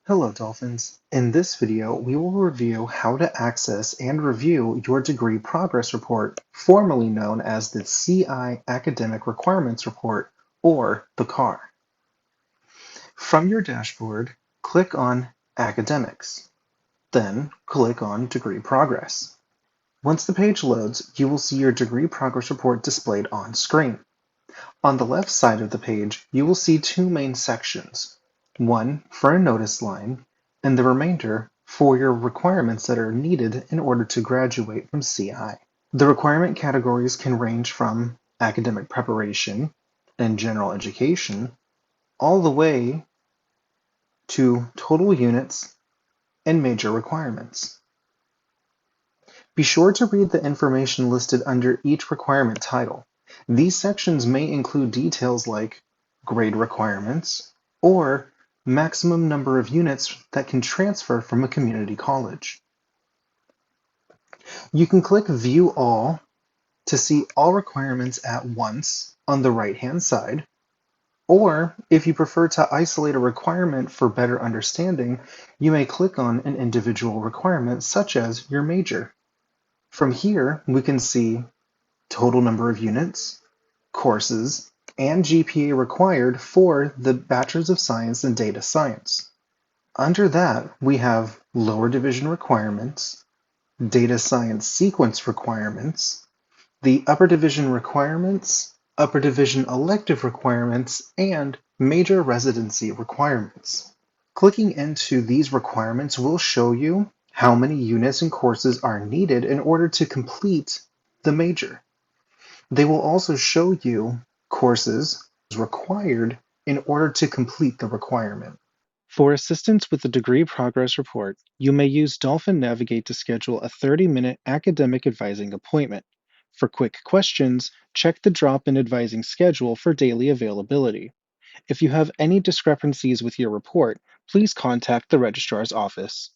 Hello, Dolphins. In this video, we will review how to access and review your degree progress report, formerly known as the CI Academic Requirements Report, or the CAR. From your dashboard, click on Academics, then click on Degree Progress. Once the page loads, you will see your degree progress report displayed on screen. On the left side of the page, you will see two main sections, one for a notice line, and the remainder for your requirements that are needed in order to graduate from CI. The requirement categories can range from academic preparation and general education, all the way to total units and major requirements. Be sure to read the information listed under each requirement title. These sections may include details like grade requirements or maximum number of units that can transfer from a community college. You can click View All to see all requirements at once on the right-hand side, or if you prefer to isolate a requirement for better understanding, you may click on an individual requirement such as your major. From here, we can see total number of units, courses, and GPA required for the Bachelor's of Science in Data Science. Under that, we have lower division requirements, data science sequence requirements, the upper division requirements, upper division elective requirements, and major residency requirements. Clicking into these requirements will show you how many units and courses are needed in order to complete the major. They will also show you courses required in order to complete the requirement. For assistance with the degree progress report, you may use Dolphin Navigate to schedule a 30-minute academic advising appointment. For quick questions, check the drop-in advising schedule for daily availability. If you have any discrepancies with your report, please contact the registrar's office.